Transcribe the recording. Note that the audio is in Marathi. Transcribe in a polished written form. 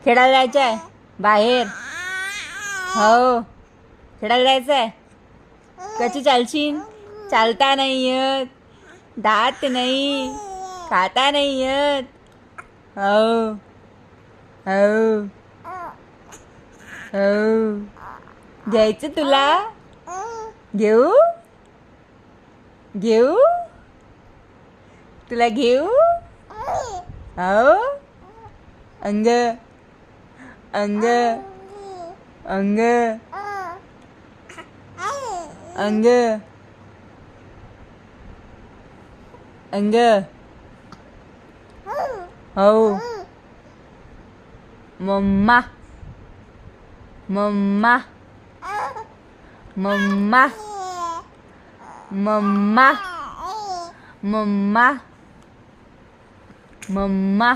खेळायला जायचं आहे बाहेर. हो खेळायला जायचं आहे. कशी चालशील? चालता नाही येत, दात नाही, खाता नाही येत. हो हो हो घ्यायचं तुला? घेऊ घेऊ तुला घेऊ? हो अंग अंग अंग अंग अंग हो मम्मा मम्मा मम्मा मम्मा मम्मा मम्मा